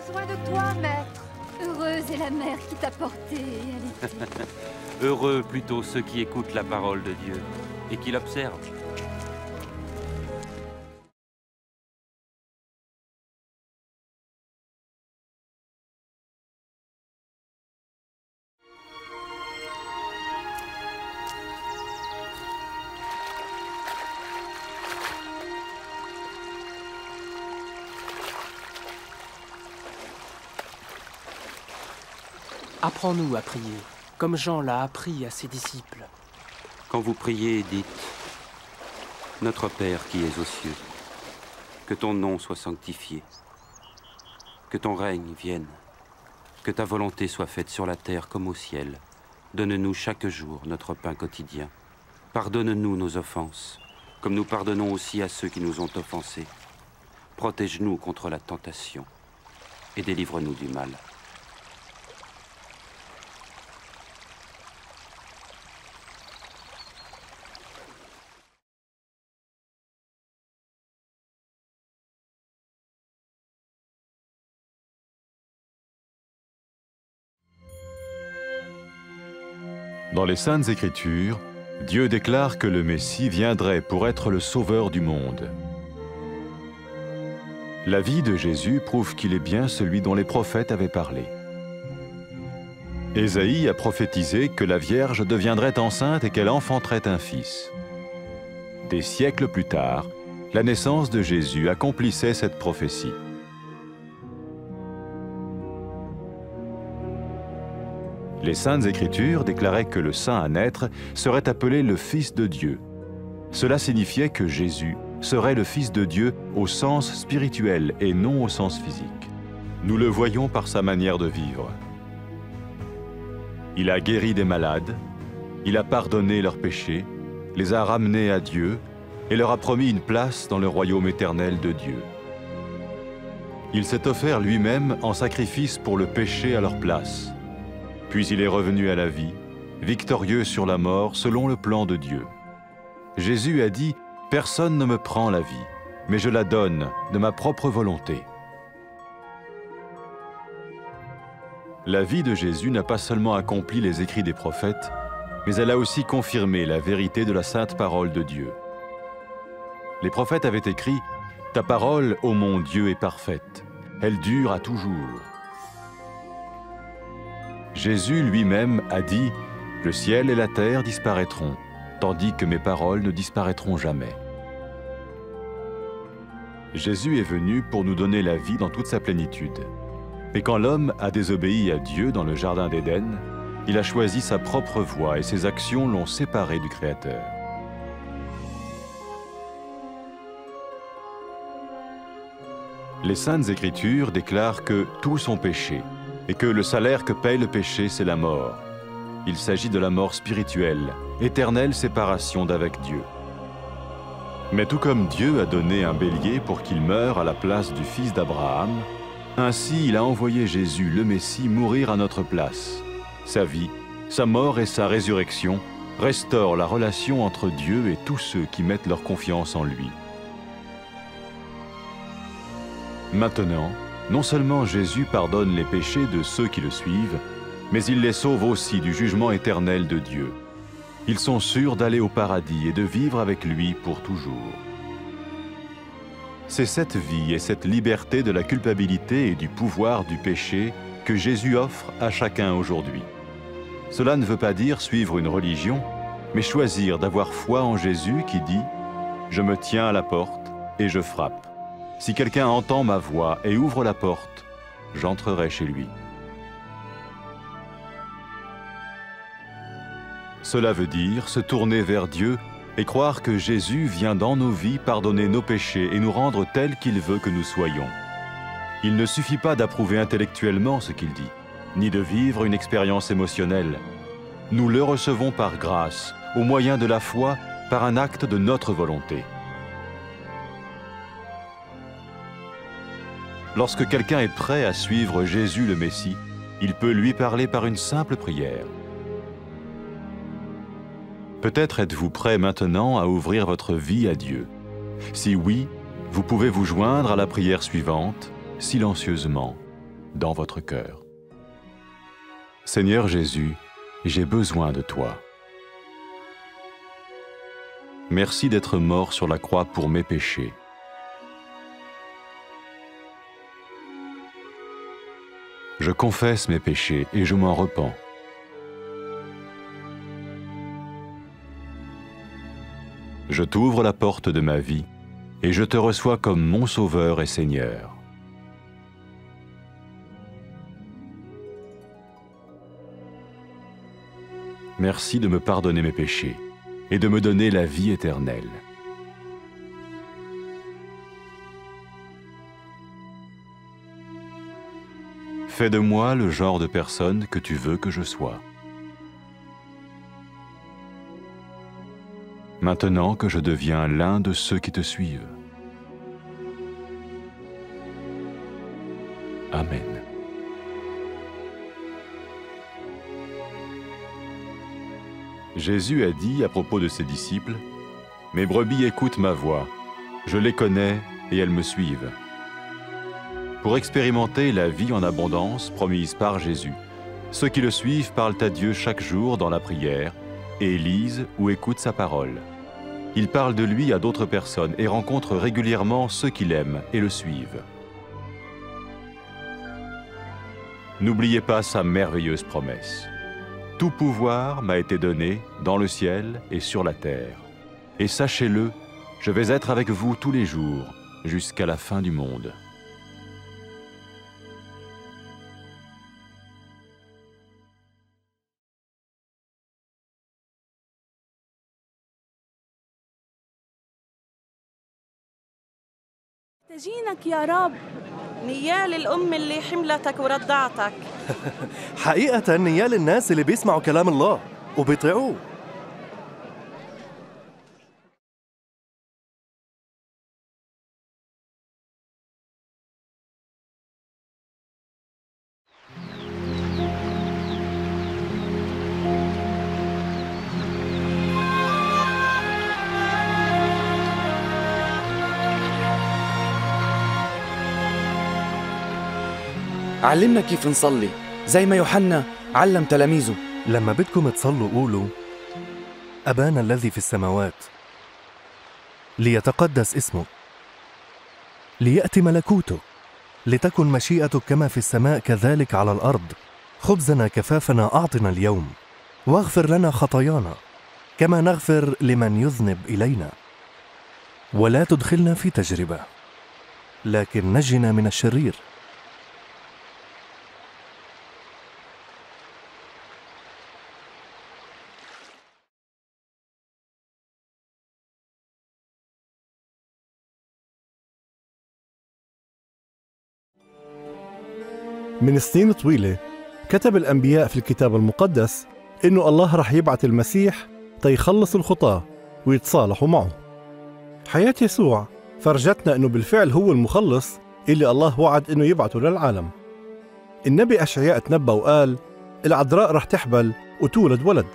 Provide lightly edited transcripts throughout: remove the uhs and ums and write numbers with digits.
besoin de toi, maître. Heureuse est la mère qui t'a porté et allaitée. Heureux plutôt ceux qui écoutent la parole de Dieu et qui l'observent. Apprends-nous à prier, comme Jean l'a appris à ses disciples. Quand vous priez, dites « Notre Père qui es aux cieux, que ton nom soit sanctifié, que ton règne vienne, que ta volonté soit faite sur la terre comme au ciel. Donne-nous chaque jour notre pain quotidien. Pardonne-nous nos offenses, comme nous pardonnons aussi à ceux qui nous ont offensés. Protège-nous contre la tentation et délivre-nous du mal. » Dans les Saintes Écritures, Dieu déclare que le Messie viendrait pour être le sauveur du monde. La vie de Jésus prouve qu'il est bien celui dont les prophètes avaient parlé. Ésaïe a prophétisé que la Vierge deviendrait enceinte et qu'elle enfanterait un fils. Des siècles plus tard, la naissance de Jésus accomplissait cette prophétie. Les Saintes Écritures déclaraient que le saint à naître serait appelé le Fils de Dieu. Cela signifiait que Jésus serait le Fils de Dieu au sens spirituel et non au sens physique. Nous le voyons par sa manière de vivre. Il a guéri des malades, il a pardonné leurs péchés, les a ramenés à Dieu et leur a promis une place dans le royaume éternel de Dieu. Il s'est offert lui-même en sacrifice pour le péché à leur place. Puis il est revenu à la vie, victorieux sur la mort selon le plan de Dieu. Jésus a dit « Personne ne me prend la vie, mais je la donne de ma propre volonté. » La vie de Jésus n'a pas seulement accompli les écrits des prophètes, mais elle a aussi confirmé la vérité de la sainte parole de Dieu. Les prophètes avaient écrit « Ta parole, ô mon Dieu, est parfaite, elle dure à toujours. » Jésus lui-même a dit « Le ciel et la terre disparaîtront, tandis que mes paroles ne disparaîtront jamais. » Jésus est venu pour nous donner la vie dans toute sa plénitude. Et quand l'homme a désobéi à Dieu dans le jardin d'Éden, il a choisi sa propre voie et ses actions l'ont séparé du Créateur. Les Saintes Écritures déclarent que tous ont péché et que le salaire que paye le péché, c'est la mort. Il s'agit de la mort spirituelle, éternelle séparation d'avec Dieu. Mais tout comme Dieu a donné un bélier pour qu'il meure à la place du fils d'Abraham, ainsi il a envoyé Jésus, le Messie, mourir à notre place. Sa vie, sa mort et sa résurrection restaurent la relation entre Dieu et tous ceux qui mettent leur confiance en lui. Maintenant, non seulement Jésus pardonne les péchés de ceux qui le suivent, mais il les sauve aussi du jugement éternel de Dieu. Ils sont sûrs d'aller au paradis et de vivre avec lui pour toujours. C'est cette vie et cette liberté de la culpabilité et du pouvoir du péché que Jésus offre à chacun aujourd'hui. Cela ne veut pas dire suivre une religion, mais choisir d'avoir foi en Jésus qui dit « Je me tiens à la porte et je frappe. Si quelqu'un entend ma voix et ouvre la porte, j'entrerai chez lui. » Cela veut dire se tourner vers Dieu et croire que Jésus vient dans nos vies pardonner nos péchés et nous rendre tels qu'il veut que nous soyons. Il ne suffit pas d'approuver intellectuellement ce qu'il dit, ni de vivre une expérience émotionnelle. Nous le recevons par grâce, au moyen de la foi, par un acte de notre volonté. Lorsque quelqu'un est prêt à suivre Jésus le Messie, il peut lui parler par une simple prière. Peut-être êtes-vous prêt maintenant à ouvrir votre vie à Dieu. Si oui, vous pouvez vous joindre à la prière suivante, silencieusement. dans votre cœur. Seigneur Jésus, j'ai besoin de toi. Merci d'être mort sur la croix pour mes péchés. Je confesse mes péchés et je m'en repens. Je t'ouvre la porte de ma vie et je te reçois comme mon Sauveur et Seigneur. Merci de me pardonner mes péchés et de me donner la vie éternelle. Fais de moi le genre de personne que tu veux que je sois. Maintenant que je deviens l'un de ceux qui te suivent. Amen. Jésus a dit à propos de ses disciples, « Mes brebis écoutent ma voix, je les connais et elles me suivent. » Pour expérimenter la vie en abondance promise par Jésus, ceux qui le suivent parlent à Dieu chaque jour dans la prière et lisent ou écoutent sa parole. Ils parlent de lui à d'autres personnes et rencontrent régulièrement ceux qui l'aiment et le suivent. N'oubliez pas sa merveilleuse promesse. Tout pouvoir m'a été donné dans le ciel et sur la terre. Et sachez-le, je vais être avec vous tous les jours, jusqu'à la fin du monde. محتاجينك يا رب. نيال الأم اللي حملتك ورضعتك. حقيقة نيال الناس اللي بيسمعوا كلام الله وبيطيعوه. علمنا كيف نصلي زي ما يوحنا علم تلاميذه. لما بدكم تصلوا قولوا أبانا الذي في السماوات ليتقدس اسمك ليأتي ملكوتك لتكن مشيئتك كما في السماء كذلك على الأرض. خبزنا كفافنا أعطنا اليوم واغفر لنا خطايانا كما نغفر لمن يذنب إلينا ولا تدخلنا في تجربة لكن نجنا من الشرير. من سنين طويلة كتب الأنبياء في الكتاب المقدس إنه الله رح يبعث المسيح تيخلص الخطاة ويتصالحوا معه. حياة يسوع فرجتنا إنه بالفعل هو المخلص اللي الله وعد إنه يبعثه للعالم. النبي أشعياء تنبأ وقال العذراء رح تحبل وتولد ولد،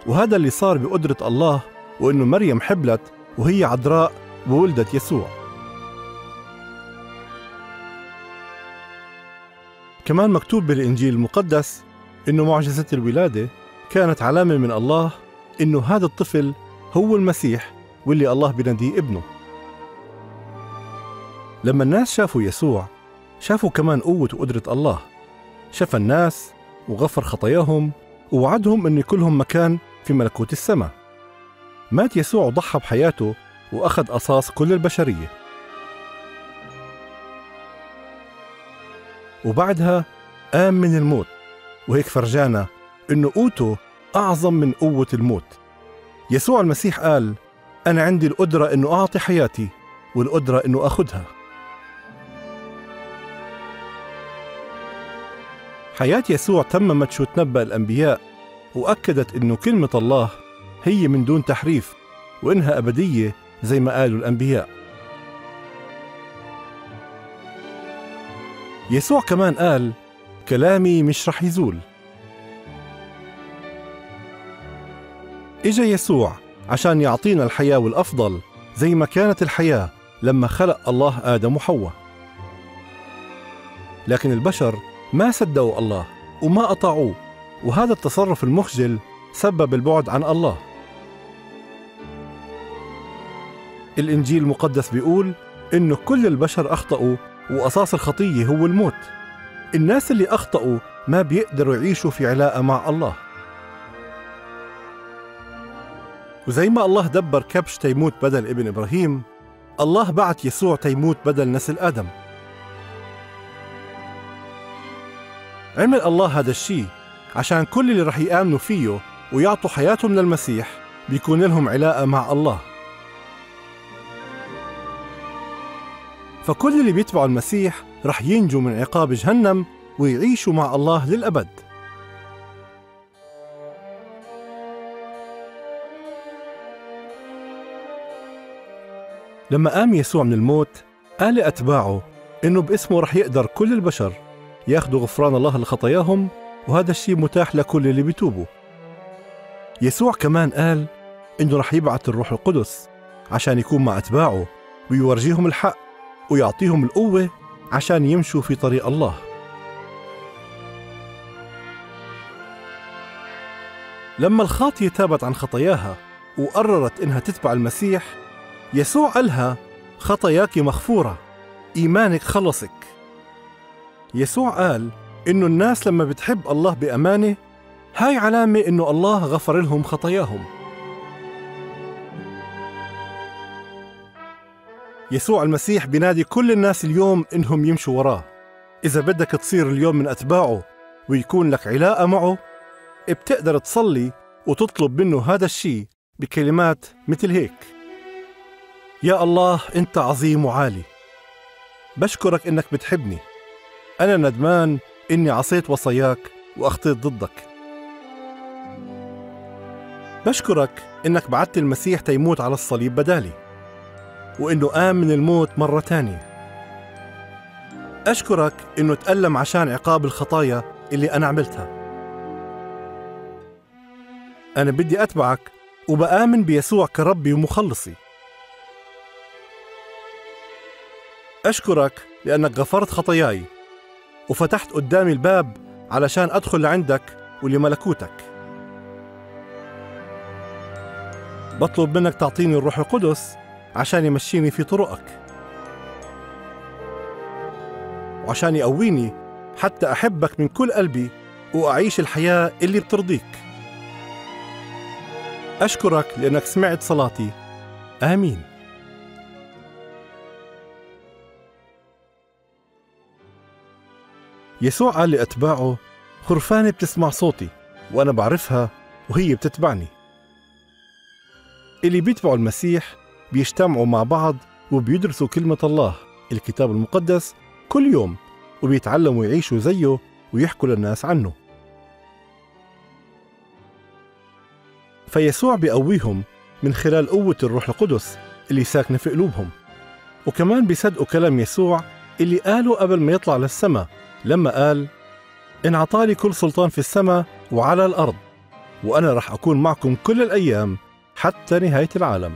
وهذا اللي صار بقدرة الله، وإنه مريم حبلت وهي عذراء وولدت يسوع. كمان مكتوب بالإنجيل المقدس إنه معجزة الولادة كانت علامة من الله إنه هذا الطفل هو المسيح واللي الله بيناديه ابنه. لما الناس شافوا يسوع شافوا كمان قوة وقدرة الله، شاف الناس وغفر خطاياهم ووعدهم إنه يكلهم مكان في ملكوت السماء. مات يسوع وضحى بحياته وأخذ قصاص كل البشرية، وبعدها قام من الموت، وهيك فرجانا إنه قوته أعظم من قوة الموت. يسوع المسيح قال أنا عندي القدرة إنه أعطي حياتي والقدرة إنه أخذها. حياة يسوع تممت شو تنبأ الأنبياء، وأكدت إنه كلمة الله هي من دون تحريف وإنها أبدية زي ما قالوا الأنبياء. يسوع كمان قال كلامي مش رح يزول. إجا يسوع عشان يعطينا الحياة والأفضل زي ما كانت الحياة لما خلق الله آدم وحواء. لكن البشر ما صدقوا الله وما أطاعوه، وهذا التصرف المخجل سبب البعد عن الله. الإنجيل المقدس بيقول إنه كل البشر أخطأوا وأساس الخطية هو الموت. الناس اللي أخطأوا ما بيقدروا يعيشوا في علاقة مع الله. وزي ما الله دبر كبش تيموت بدل ابن إبراهيم، الله بعت يسوع تيموت بدل نسل آدم. عمل الله هذا الشيء عشان كل اللي رح يآمنوا فيه ويعطوا حياتهم للمسيح بيكون لهم علاقة مع الله. فكل اللي بيتبعوا المسيح رح ينجوا من عقاب جهنم ويعيشوا مع الله للأبد. لما قام يسوع من الموت قال لأتباعه إنه باسمه رح يقدر كل البشر ياخدوا غفران الله لخطاياهم، وهذا الشيء متاح لكل اللي بيتوبوا. يسوع كمان قال إنه رح يبعث الروح القدس عشان يكون مع أتباعه ويورجيهم الحق ويعطيهم القوة عشان يمشوا في طريق الله. لما الخاطية تابت عن خطاياها وقررت إنها تتبع المسيح، يسوع قالها خطاياك مغفورة، إيمانك خلصك. يسوع قال إنه الناس لما بتحب الله بأمانة هاي علامة إنه الله غفر لهم خطاياهم. يسوع المسيح بينادي كل الناس اليوم إنهم يمشوا وراه. إذا بدك تصير اليوم من أتباعه ويكون لك علاقة معه، بتقدر تصلي وتطلب منه هذا الشيء بكلمات مثل هيك: يا الله أنت عظيم وعالي، بشكرك إنك بتحبني، أنا ندمان إني عصيت وصاياك وأخطيت ضدك. بشكرك إنك بعثت المسيح تيموت على الصليب بدالي، وإنه قام من الموت مرة تانية. أشكرك إنه تألم عشان عقاب الخطايا اللي أنا عملتها. أنا بدي أتبعك وبآمن بيسوع كربي ومخلصي. أشكرك لأنك غفرت خطاياي وفتحت قدامي الباب علشان أدخل لعندك ولملكوتك. بطلب منك تعطيني الروح القدس عشان يمشيني في طرقك، وعشان يقويني حتى أحبك من كل قلبي وأعيش الحياة اللي بترضيك. أشكرك لأنك سمعت صلاتي. آمين. يسوع قال لأتباعه: خرفانة بتسمع صوتي وأنا بعرفها وهي بتتبعني. اللي بيتبعوا المسيح بيجتمعوا مع بعض وبيدرسوا كلمة الله الكتاب المقدس كل يوم، وبيتعلموا يعيشوا زيه ويحكوا للناس عنه. فيسوع بيقويهم من خلال قوة الروح القدس اللي ساكنة في قلوبهم، وكمان بيصدقوا كلام يسوع اللي قاله قبل ما يطلع للسماء لما قال: إن عطالي كل سلطان في السماء وعلى الأرض، وأنا رح أكون معكم كل الأيام حتى نهاية العالم.